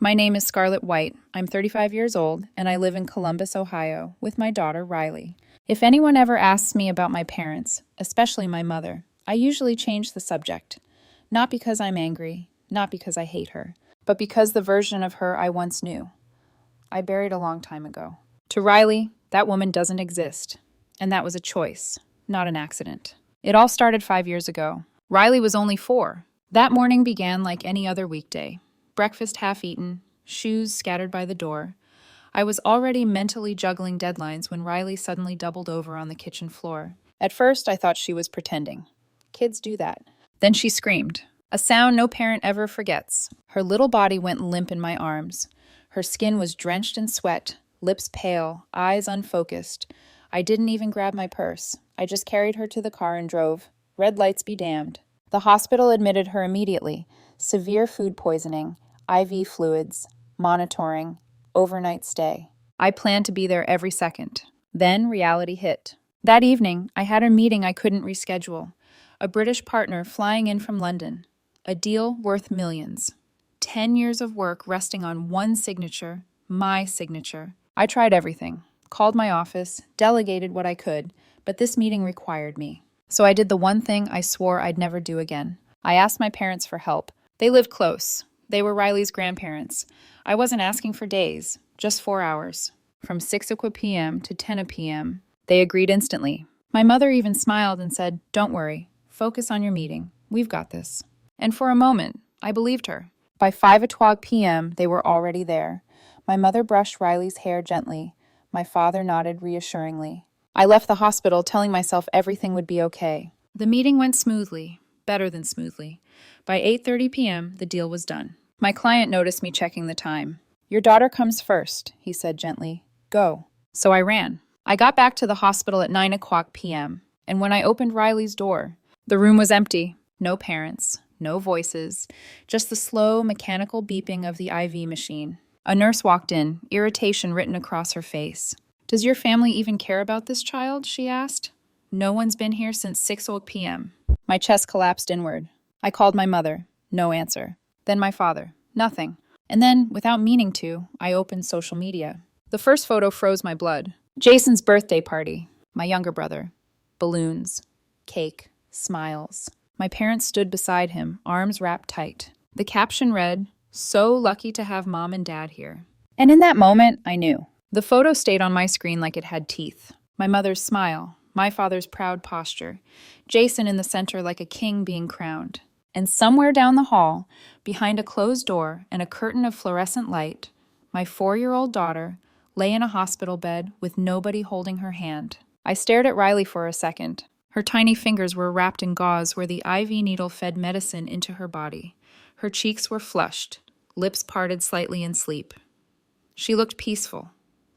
My name is Scarlett White. I'm 35 years old, and I live in Columbus, Ohio, with my daughter, Riley. If anyone ever asks me about my parents, especially my mother, I usually change the subject. Not because I'm angry, not because I hate her, but because the version of her I once knew, I buried a long time ago. To Riley, that woman doesn't exist, and that was a choice, not an accident. It all started 5 years ago. Riley was only 4. That morning began like any other weekday. Breakfast half eaten, shoes scattered by the door. I was already mentally juggling deadlines when Riley suddenly doubled over on the kitchen floor. At first, I thought she was pretending. Kids do that. Then she screamed, a sound no parent ever forgets. Her little body went limp in my arms. Her skin was drenched in sweat, lips pale, eyes unfocused. I didn't even grab my purse. I just carried her to the car and drove. Red lights be damned. The hospital admitted her immediately. Severe food poisoning, IV fluids, monitoring, overnight stay. I planned to be there every second. Then reality hit. That evening, I had a meeting I couldn't reschedule. A British partner flying in from London. A deal worth millions. 10 years of work resting on one signature, my signature. I tried everything. Called my office, delegated what I could, but this meeting required me. So I did the one thing I swore I'd never do again. I asked my parents for help. They lived close. They were Riley's grandparents. I wasn't asking for days, just 4 hours. From 6 p.m. to 10 p.m. They agreed instantly. My mother even smiled and said, "Don't worry. Focus on your meeting. We've got this." And for a moment, I believed her. By 5 p.m., they were already there. My mother brushed Riley's hair gently. My father nodded reassuringly. I left the hospital telling myself everything would be okay. The meeting went smoothly, better than smoothly. By 8:30 p.m., the deal was done. My client noticed me checking the time. "Your daughter comes first," he said gently. "Go." So I ran. I got back to the hospital at 9 p.m., and when I opened Riley's door, the room was empty. No parents, no voices, just the slow, mechanical beeping of the IV machine. A nurse walked in, irritation written across her face. "Does your family even care about this child?" she asked. "No one's been here since 6 p.m. My chest collapsed inward. I called my mother. No answer. Then my father. Nothing. And then, without meaning to, I opened social media. The first photo froze my blood. Jason's birthday party. My younger brother. Balloons. Cake. Smiles. My parents stood beside him, arms wrapped tight. The caption read, "So lucky to have mom and dad here." And in that moment, I knew. The photo stayed on my screen like it had teeth. My mother's smile, my father's proud posture, Jason in the center like a king being crowned. And somewhere down the hall, behind a closed door and a curtain of fluorescent light, my 4-year-old daughter lay in a hospital bed with nobody holding her hand. I stared at Riley for a second. Her tiny fingers were wrapped in gauze where the IV needle fed medicine into her body. Her cheeks were flushed, lips parted slightly in sleep. She looked peaceful.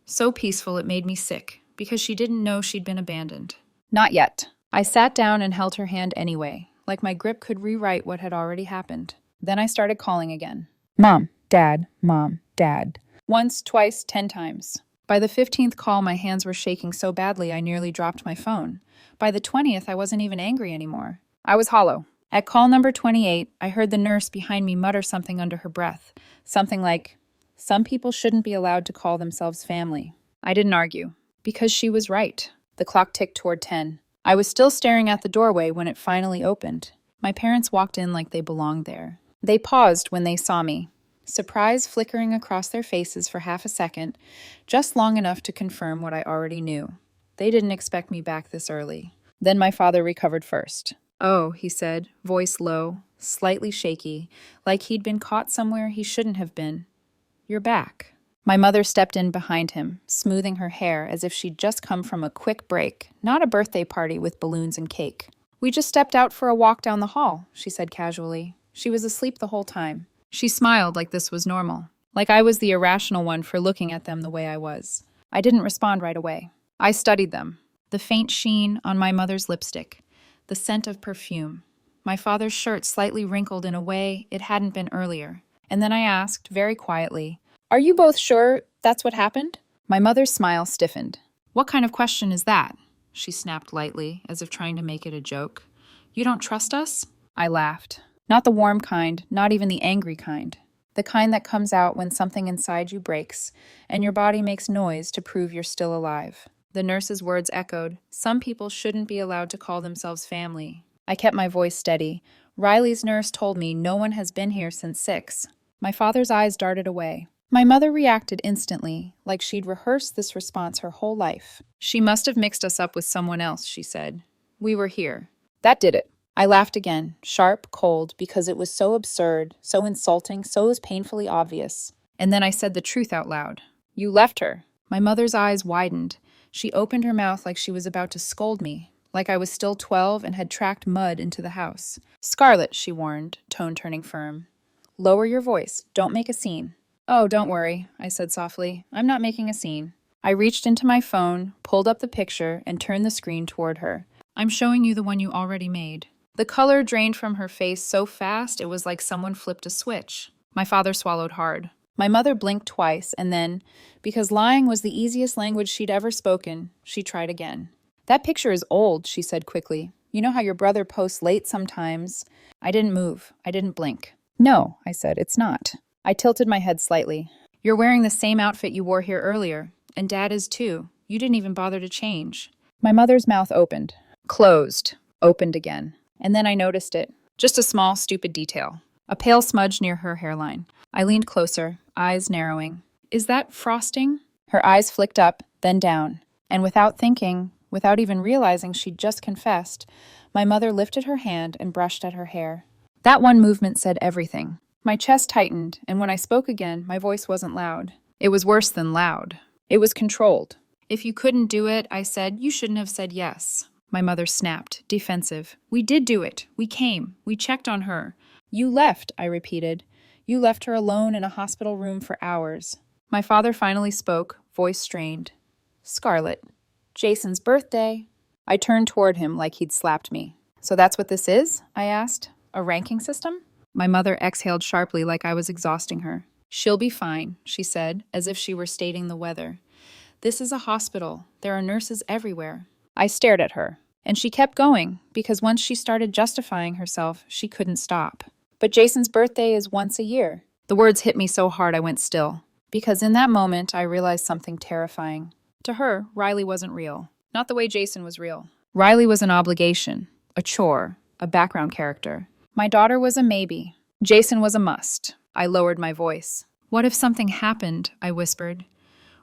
So peaceful it made me sick, because she didn't know she'd been abandoned. Not yet. I sat down and held her hand anyway, like my grip could rewrite what had already happened. Then I started calling again. Mom, Dad, Mom, Dad. Once, twice, 10 times. By the 15th call, my hands were shaking so badly I nearly dropped my phone. By the 20th, I wasn't even angry anymore. I was hollow. At call number 28, I heard the nurse behind me mutter something under her breath. Something like, "Some people shouldn't be allowed to call themselves family." I didn't argue, because she was right. The clock ticked toward 10. I was still staring at the doorway when it finally opened. My parents walked in like they belonged there. They paused when they saw me, surprise flickering across their faces for half a second, just long enough to confirm what I already knew. They didn't expect me back this early. Then my father recovered first. "Oh," he said, voice low, slightly shaky, like he'd been caught somewhere he shouldn't have been. "You're back." My mother stepped in behind him, smoothing her hair as if she'd just come from a quick break, not a birthday party with balloons and cake. "We just stepped out for a walk down the hall," she said casually. She was asleep the whole time. She smiled like this was normal, like I was the irrational one for looking at them the way I was. I didn't respond right away. I studied them. The faint sheen on my mother's lipstick, the scent of perfume, my father's shirt slightly wrinkled in a way it hadn't been earlier. And then I asked, very quietly, "Are you both sure that's what happened?" My mother's smile stiffened. "What kind of question is that?" She snapped lightly, as if trying to make it a joke. "You don't trust us?" I laughed. Not the warm kind, not even the angry kind. The kind that comes out when something inside you breaks, and your body makes noise to prove you're still alive. The nurse's words echoed, "Some people shouldn't be allowed to call themselves family." I kept my voice steady. "Riley's nurse told me no one has been here since 6. My father's eyes darted away. My mother reacted instantly, like she'd rehearsed this response her whole life. "She must have mixed us up with someone else," she said. "We were here." That did it. I laughed again, sharp, cold, because it was so absurd, so insulting, so painfully obvious. And then I said the truth out loud. "You left her." My mother's eyes widened. She opened her mouth like she was about to scold me, like I was still 12 and had tracked mud into the house. "Scarlett," she warned, tone turning firm. "Lower your voice. Don't make a scene." "Oh, don't worry," I said softly. "I'm not making a scene." I reached into my phone, pulled up the picture, and turned the screen toward her. "I'm showing you the one you already made." The color drained from her face so fast it was like someone flipped a switch. My father swallowed hard. My mother blinked twice, and then, because lying was the easiest language she'd ever spoken, she tried again. "That picture is old," she said quickly. "You know how your brother posts late sometimes." I didn't move. I didn't blink. "No," I said, "it's not." I tilted my head slightly. "You're wearing the same outfit you wore here earlier, and Dad is too. You didn't even bother to change." My mother's mouth opened, closed, opened again. And then I noticed it. Just a small, stupid detail. A pale smudge near her hairline. I leaned closer, eyes narrowing. "Is that frosting?" Her eyes flicked up, then down. And without thinking, without even realizing she'd just confessed, my mother lifted her hand and brushed at her hair. That one movement said everything. My chest tightened, and when I spoke again, my voice wasn't loud. It was worse than loud. It was controlled. "If you couldn't do it," I said, "you shouldn't have said yes." My mother snapped, defensive. "We did do it. We came. We checked on her." "You left," I repeated. "You left her alone in a hospital room for hours." My father finally spoke, voice strained. "Scarlett, Jason's birthday." I turned toward him like he'd slapped me. "So that's what this is?" I asked. "A ranking system?" My mother exhaled sharply like I was exhausting her. "She'll be fine," she said, as if she were stating the weather. "This is a hospital. There are nurses everywhere." I stared at her, and she kept going, because once she started justifying herself, she couldn't stop. "But Jason's birthday is once a year." The words hit me so hard I went still, because in that moment I realized something terrifying. To her, Riley wasn't real. Not the way Jason was real. Riley was an obligation, a chore, a background character. My daughter was a maybe. Jason was a must. I lowered my voice. "What if something happened?" I whispered.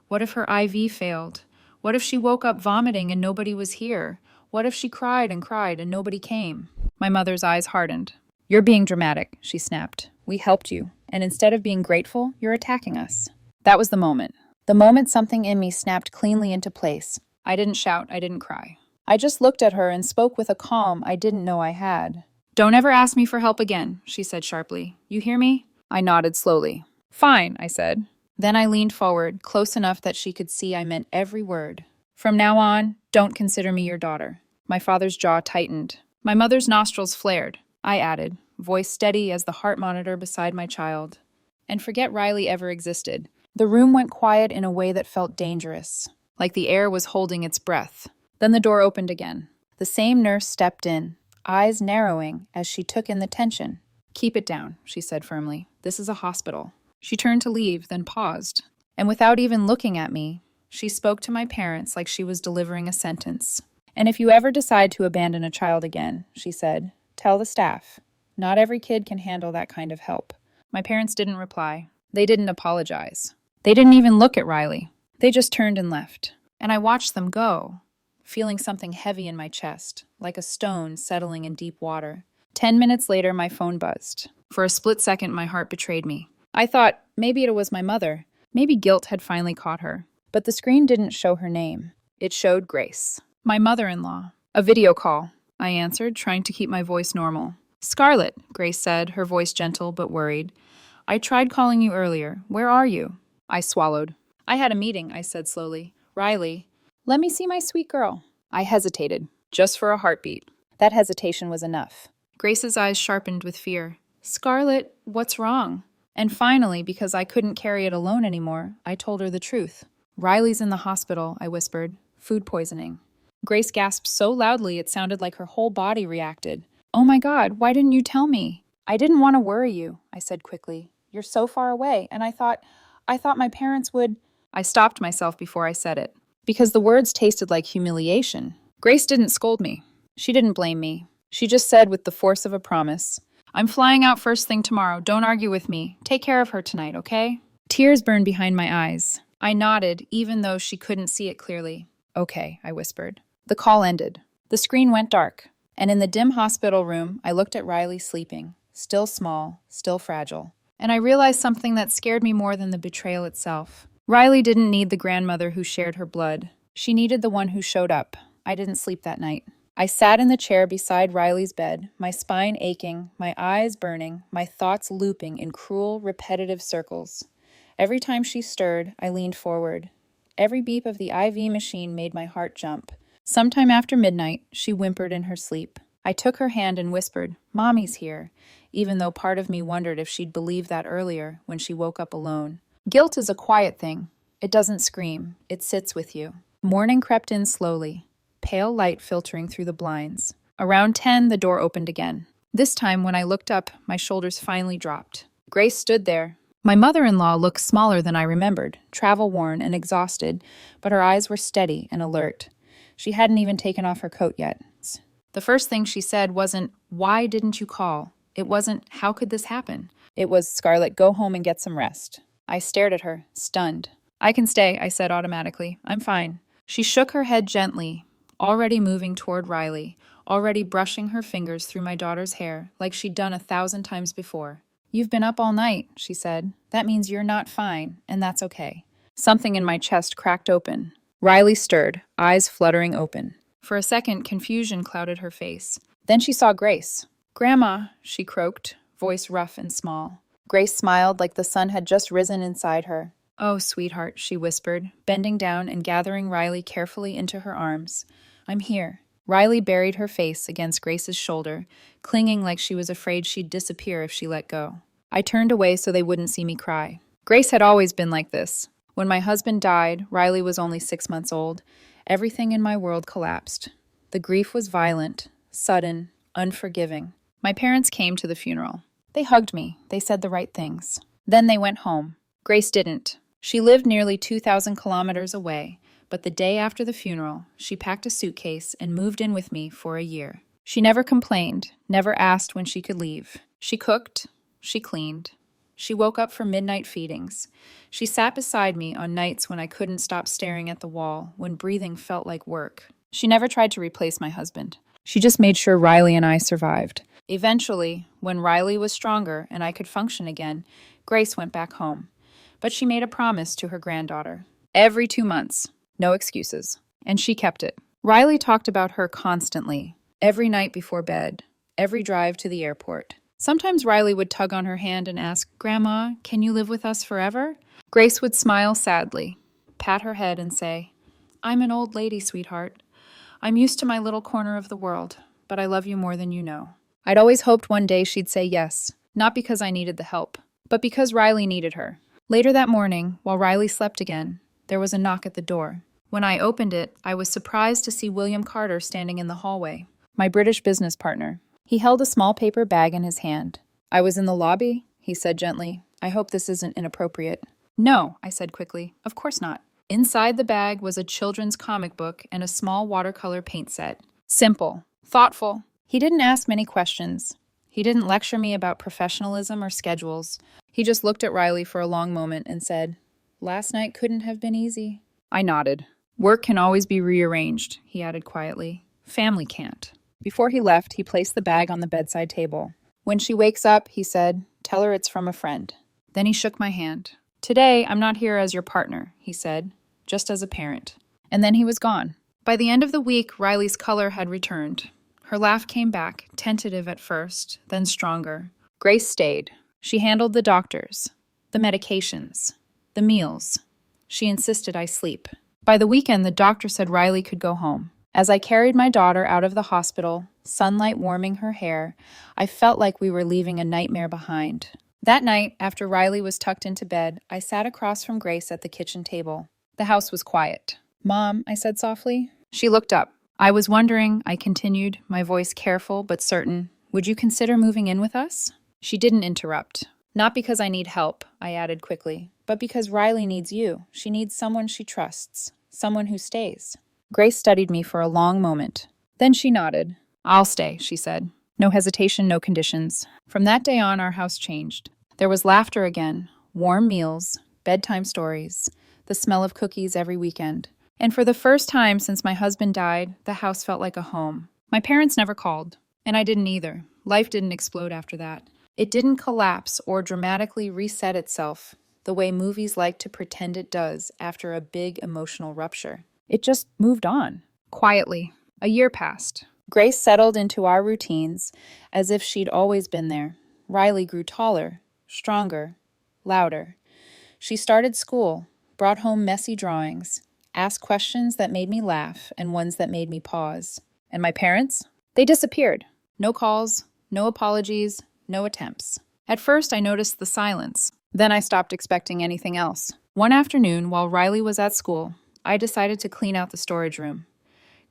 "What if her IV failed? What if she woke up vomiting and nobody was here? What if she cried and nobody came?" My mother's eyes hardened. "You're being dramatic," she snapped. "We helped you, and instead of being grateful, you're attacking us." That was the moment. The moment something in me snapped cleanly into place. I didn't shout, I didn't cry. I just looked at her and spoke with a calm I didn't know I had. "Don't ever ask me for help again," she said sharply. "You hear me?" I nodded slowly. "Fine," I said. Then I leaned forward, close enough that she could see I meant every word. "From now on, don't consider me your daughter." My father's jaw tightened. My mother's nostrils flared. I added, voice steady as the heart monitor beside my child. "And forget Riley ever existed." The room went quiet in a way that felt dangerous, like the air was holding its breath. Then the door opened again. The same nurse stepped in, eyes narrowing as she took in the tension. "Keep it down," she said firmly. "This is a hospital." She turned to leave, then paused. And without even looking at me, she spoke to my parents like she was delivering a sentence. "And if you ever decide to abandon a child again," she said, "tell the staff. Not every kid can handle that kind of help." My parents didn't reply. They didn't apologize. They didn't even look at Riley. They just turned and left. And I watched them go, feeling something heavy in my chest, like a stone settling in deep water. 10 minutes later, my phone buzzed. For a split second, my heart betrayed me. I thought maybe it was my mother. Maybe guilt had finally caught her. But the screen didn't show her name. It showed Grace, my mother-in-law. "A video call," I answered, trying to keep my voice normal. "Scarlett," Grace said, her voice gentle but worried. "I tried calling you earlier. Where are you?" I swallowed. "I had a meeting," I said slowly. "Riley, let me see my sweet girl." I hesitated, just for a heartbeat. That hesitation was enough. Grace's eyes sharpened with fear. "Scarlett, what's wrong?" And finally, because I couldn't carry it alone anymore, I told her the truth. "Riley's in the hospital," I whispered. "Food poisoning." Grace gasped so loudly it sounded like her whole body reacted. "Oh my God, why didn't you tell me?" "I didn't want to worry you," I said quickly. You're so far away. And I thought my parents would. I stopped myself before I said it, because the words tasted like humiliation. Grace didn't scold me. She didn't blame me. She just said with the force of a promise, I'm flying out first thing tomorrow. Don't argue with me. Take care of her tonight, okay? Tears burned behind my eyes. I nodded, even though she couldn't see it clearly. Okay, I whispered. The call ended. The screen went dark, and in the dim hospital room, I looked at Riley sleeping, still small, still fragile. And I realized something that scared me more than the betrayal itself. Riley didn't need the grandmother who shared her blood. She needed the one who showed up. I didn't sleep that night. I sat in the chair beside Riley's bed, my spine aching, my eyes burning, my thoughts looping in cruel, repetitive circles. Every time she stirred, I leaned forward. Every beep of the IV machine made my heart jump. Sometime after midnight, she whimpered in her sleep. I took her hand and whispered, Mommy's here, even though part of me wondered if she'd believed that earlier when she woke up alone. Guilt is a quiet thing. It doesn't scream. It sits with you. Morning crept in slowly, pale light filtering through the blinds. Around 10, the door opened again. This time, when I looked up, my shoulders finally dropped. Grace stood there. My mother-in-law looked smaller than I remembered, travel-worn and exhausted, but her eyes were steady and alert. She hadn't even taken off her coat yet. The first thing she said wasn't, Why didn't you call? It wasn't, How could this happen? It was, Scarlett, go home and get some rest. I stared at her, stunned. I can stay, I said automatically. I'm fine. She shook her head gently, already moving toward Riley, already brushing her fingers through my daughter's hair, like she'd done 1,000 times before. You've been up all night, she said. That means you're not fine, and that's okay. Something in my chest cracked open. Riley stirred, eyes fluttering open. For a second, confusion clouded her face. Then she saw Grace. Grandma, she croaked, voice rough and small. Grace smiled like the sun had just risen inside her. Oh, sweetheart, she whispered, bending down and gathering Riley carefully into her arms. I'm here. Riley buried her face against Grace's shoulder, clinging like she was afraid she'd disappear if she let go. I turned away so they wouldn't see me cry. Grace had always been like this. When my husband died, Riley was only 6 months old. Everything in my world collapsed. The grief was violent, sudden, unforgiving. My parents came to the funeral. They hugged me. They said the right things. Then they went home. Grace didn't. She lived nearly 2,000 kilometers away, but the day after the funeral, she packed a suitcase and moved in with me for a year. She never complained, never asked when she could leave. She cooked, she cleaned. She woke up for midnight feedings. She sat beside me on nights when I couldn't stop staring at the wall, when breathing felt like work. She never tried to replace my husband. She just made sure Riley and I survived. Eventually, when Riley was stronger and I could function again, Grace went back home. But she made a promise to her granddaughter. Every 2 months. No excuses. And she kept it. Riley talked about her constantly. Every night before bed. Every drive to the airport. Sometimes Riley would tug on her hand and ask, Grandma, can you live with us forever? Grace would smile sadly, pat her head and say, I'm an old lady, sweetheart. I'm used to my little corner of the world, but I love you more than you know. I'd always hoped one day she'd say yes, not because I needed the help, but because Riley needed her. Later that morning, while Riley slept again, there was a knock at the door. When I opened it, I was surprised to see William Carter standing in the hallway, my British business partner. He held a small paper bag in his hand. I was in the lobby, he said gently. I hope this isn't inappropriate. No, I said quickly. Of course not. Inside the bag was a children's comic book and a small watercolor paint set. Simple, thoughtful. He didn't ask many questions. He didn't lecture me about professionalism or schedules. He just looked at Riley for a long moment and said, Last night couldn't have been easy. I nodded. Work can always be rearranged, he added quietly. Family can't. Before he left, he placed the bag on the bedside table. When she wakes up, he said, tell her it's from a friend. Then he shook my hand. Today, I'm not here as your partner, he said, just as a parent. And then he was gone. By the end of the week, Riley's color had returned. Her laugh came back, tentative at first, then stronger. Grace stayed. She handled the doctors, the medications, the meals. She insisted I sleep. By the weekend, the doctor said Riley could go home. As I carried my daughter out of the hospital, sunlight warming her hair, I felt like we were leaving a nightmare behind. That night, after Riley was tucked into bed, I sat across from Grace at the kitchen table. The house was quiet. Mom, I said softly. She looked up. I was wondering, I continued, my voice careful but certain, would you consider moving in with us? She didn't interrupt. Not because I need help, I added quickly, but because Riley needs you. She needs someone she trusts, someone who stays. Grace studied me for a long moment. Then she nodded. I'll stay, she said. No hesitation, no conditions. From that day on, our house changed. There was laughter again, warm meals, bedtime stories, the smell of cookies every weekend. And for the first time since my husband died, the house felt like a home. My parents never called, and I didn't either. Life didn't explode after that. It didn't collapse or dramatically reset itself the way movies like to pretend it does after a big emotional rupture. It just moved on. Quietly. A year passed. Grace settled into our routines as if she'd always been there. Riley grew taller, stronger, louder. She started school, brought home messy drawings, asked questions that made me laugh and ones that made me pause. And my parents? They disappeared. No calls, no apologies, no attempts. At first, I noticed the silence. Then I stopped expecting anything else. One afternoon, while Riley was at school, I decided to clean out the storage room.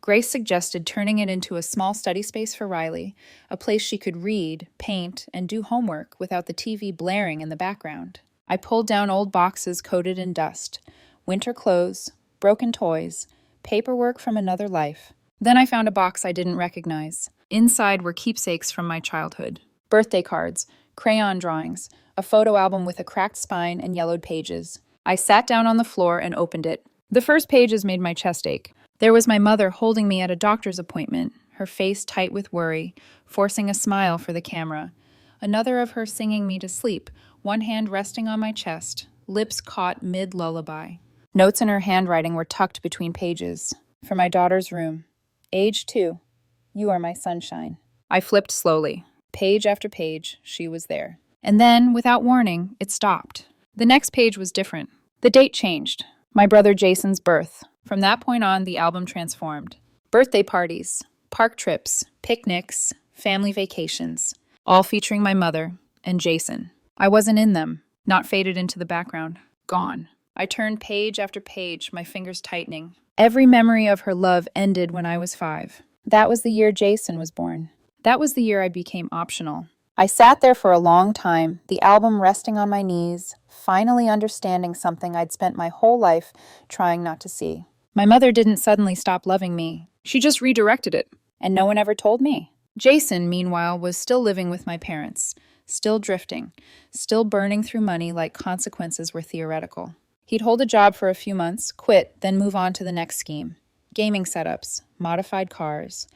Grace suggested turning it into a small study space for Riley, a place she could read, paint, and do homework without the TV blaring in the background. I pulled down old boxes coated in dust, winter clothes, broken toys, paperwork from another life. Then I found a box I didn't recognize. Inside were keepsakes from my childhood. Birthday cards, crayon drawings, a photo album with a cracked spine and yellowed pages. I sat down on the floor and opened it. The first pages made my chest ache. There was my mother holding me at a doctor's appointment, her face tight with worry, forcing a smile for the camera. Another of her singing me to sleep, one hand resting on my chest, lips caught mid-lullaby. Notes in her handwriting were tucked between pages. For my daughter's room. Age 2. You are my sunshine. I flipped slowly. Page after page, she was there. And then, without warning, it stopped. The next page was different. The date changed. My brother Jason's birth. From that point on, the album transformed. Birthday parties, park trips, picnics, family vacations, all featuring my mother and Jason. I wasn't in them, not faded into the background. Gone. I turned page after page, my fingers tightening. Every memory of her love ended when I was 5. That was the year Jason was born. That was the year I became optional. I sat there for a long time, the album resting on my knees, finally understanding something I'd spent my whole life trying not to see. My mother didn't suddenly stop loving me. She just redirected it. And no one ever told me. Jason, meanwhile, was still living with my parents, still drifting, still burning through money like consequences were theoretical. He'd hold a job for a few months, quit, then move on to the next scheme. Gaming setups, modified cars,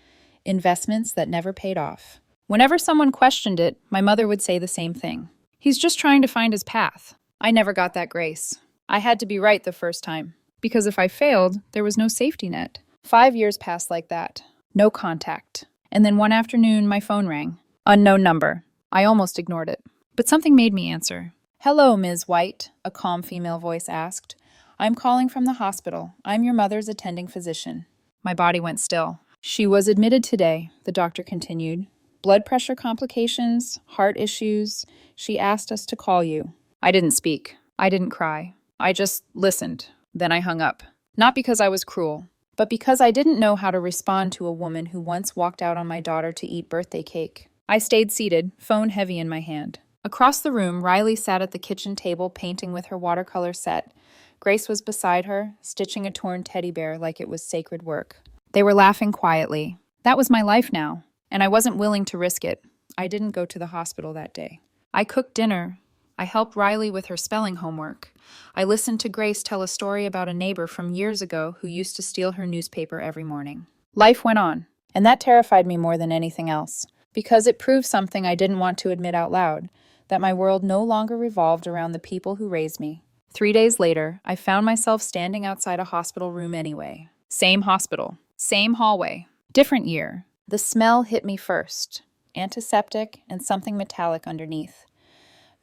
investments that never paid off. Whenever someone questioned it, my mother would say the same thing. He's just trying to find his path. I never got that grace. I had to be right the first time. Because if I failed, there was no safety net. 5 years passed like that. No contact. And then one afternoon, my phone rang. Unknown number. I almost ignored it. But something made me answer. Hello, Ms. White, a calm female voice asked. I'm calling from the hospital. I'm your mother's attending physician. My body went still. She was admitted today, the doctor continued. Blood pressure complications, heart issues. She asked us to call you. I didn't speak. I didn't cry. I just listened. Then I hung up. Not because I was cruel, but because I didn't know how to respond to a woman who once walked out on my daughter to eat birthday cake. I stayed seated, phone heavy in my hand. Across the room, Riley sat at the kitchen table painting with her watercolor set. Grace was beside her, stitching a torn teddy bear like it was sacred work. They were laughing quietly. That was my life now. And I wasn't willing to risk it. I didn't go to the hospital that day. I cooked dinner. I helped Riley with her spelling homework. I listened to Grace tell a story about a neighbor from years ago who used to steal her newspaper every morning. Life went on, and that terrified me more than anything else, because it proved something I didn't want to admit out loud, that my world no longer revolved around the people who raised me. 3 days later, I found myself standing outside a hospital room anyway. Same hospital, same hallway, different year. The smell hit me first, antiseptic and something metallic underneath.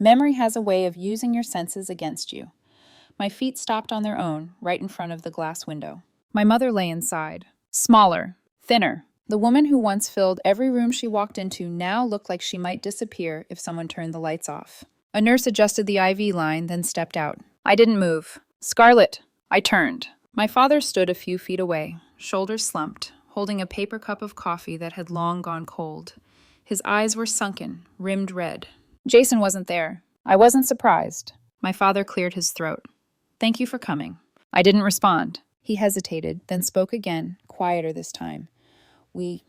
Memory has a way of using your senses against you. My feet stopped on their own, right in front of the glass window. My mother lay inside, smaller, thinner. The woman who once filled every room she walked into now looked like she might disappear if someone turned the lights off. A nurse adjusted the IV line, then stepped out. I didn't move. Scarlett! I turned. My father stood a few feet away, shoulders slumped, holding a paper cup of coffee that had long gone cold. His eyes were sunken, rimmed red. Jason wasn't there. I wasn't surprised. My father cleared his throat. Thank you for coming. I didn't respond. He hesitated, then spoke again, quieter this time. We're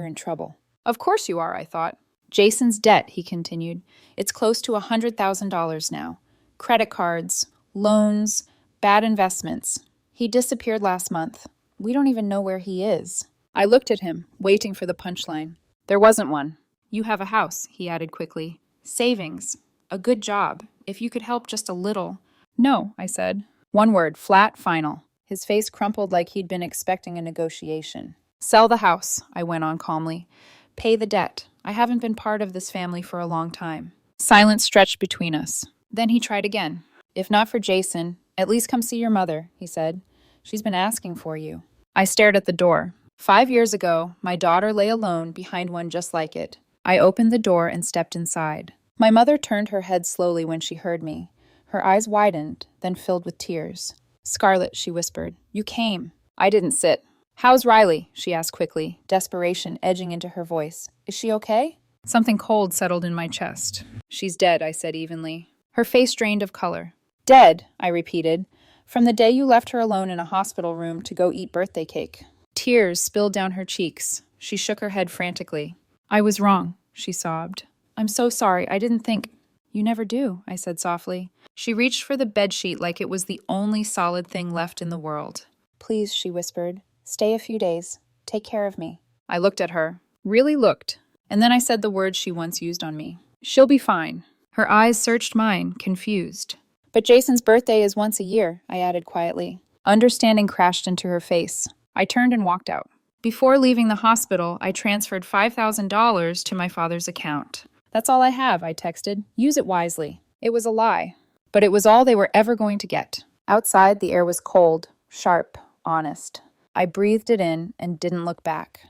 in trouble. Of course you are, I thought. Jason's debt, he continued. It's close to $100,000 now. Credit cards, loans, bad investments. He disappeared last month. We don't even know where he is. I looked at him, waiting for the punchline. There wasn't one. You have a house, he added quickly. Savings. A good job. If you could help just a little. No, I said. One word, flat, final. His face crumpled like he'd been expecting a negotiation. Sell the house, I went on calmly. Pay the debt. I haven't been part of this family for a long time. Silence stretched between us. Then he tried again. If not for Jason, at least come see your mother, he said. She's been asking for you. I stared at the door. 5 years ago, my daughter lay alone behind one just like it. I opened the door and stepped inside. My mother turned her head slowly when she heard me. Her eyes widened, then filled with tears. Scarlett, she whispered, you came. I didn't sit. How's Riley? She asked quickly, desperation edging into her voice. Is she okay? Something cold settled in my chest. She's dead, I said evenly. Her face drained of color. Dead, I repeated, from the day you left her alone in a hospital room to go eat birthday cake. Tears spilled down her cheeks. She shook her head frantically. I was wrong, she sobbed. I'm so sorry, I didn't think. You never do, I said softly. She reached for the bedsheet like it was the only solid thing left in the world. Please, she whispered. Stay a few days. Take care of me. I looked at her. Really looked. And then I said the words she once used on me. She'll be fine. Her eyes searched mine, confused. But Jason's birthday is once a year, I added quietly. Understanding crashed into her face. I turned and walked out. Before leaving the hospital, I transferred $5,000 to my father's account. That's all I have, I texted. Use it wisely. It was a lie. But it was all they were ever going to get. Outside, the air was cold, sharp, honest. I breathed it in and didn't look back.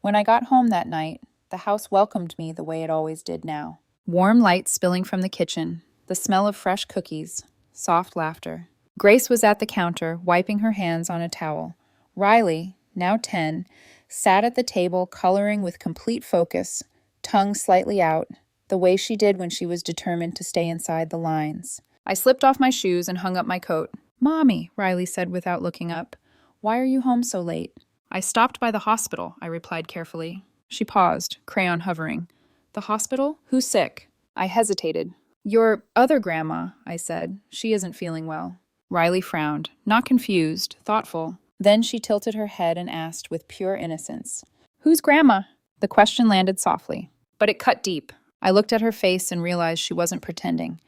When I got home that night, the house welcomed me the way it always did now. Warm light spilling from the kitchen, the smell of fresh cookies, soft laughter. Grace was at the counter, wiping her hands on a towel. Riley, now 10, sat at the table coloring with complete focus, tongue slightly out, the way she did when she was determined to stay inside the lines. I slipped off my shoes and hung up my coat. Mommy, Riley said without looking up. Why are you home so late? I stopped by the hospital, I replied carefully. She paused, crayon hovering. The hospital? Who's sick? I hesitated. Your other grandma, I said. She isn't feeling well. Riley frowned, not confused, thoughtful. Then she tilted her head and asked with pure innocence, Who's grandma? The question landed softly, but it cut deep. I looked at her face and realized she wasn't pretending.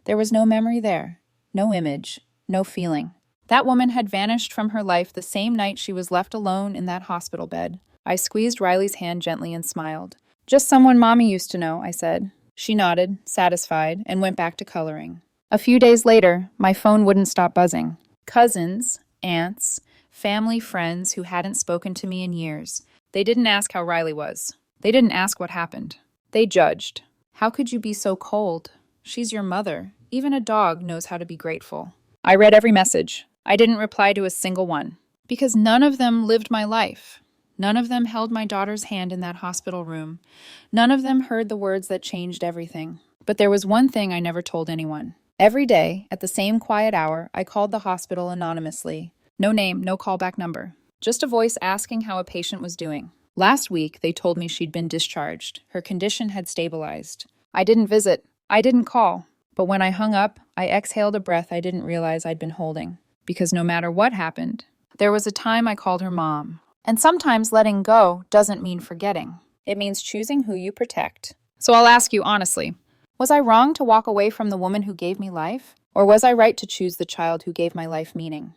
There was no memory there, no image, no feeling. That woman had vanished from her life the same night she was left alone in that hospital bed. I squeezed Riley's hand gently and smiled. Just someone Mommy used to know, I said. She nodded, satisfied, and went back to coloring. A few days later, my phone wouldn't stop buzzing. Cousins, aunts, family, friends who hadn't spoken to me in years. They didn't ask how Riley was. They didn't ask what happened. They judged. How could you be so cold? She's your mother. Even a dog knows how to be grateful. I read every message. I didn't reply to a single one. Because none of them lived my life. None of them held my daughter's hand in that hospital room. None of them heard the words that changed everything. But there was one thing I never told anyone. Every day, at the same quiet hour, I called the hospital anonymously. No name, no callback number. Just a voice asking how a patient was doing. Last week, they told me she'd been discharged. Her condition had stabilized. I didn't visit. I didn't call. But when I hung up, I exhaled a breath I didn't realize I'd been holding. Because no matter what happened, there was a time I called her mom. And sometimes letting go doesn't mean forgetting. It means choosing who you protect. So I'll ask you honestly, was I wrong to walk away from the woman who gave me life? Or was I right to choose the child who gave my life meaning?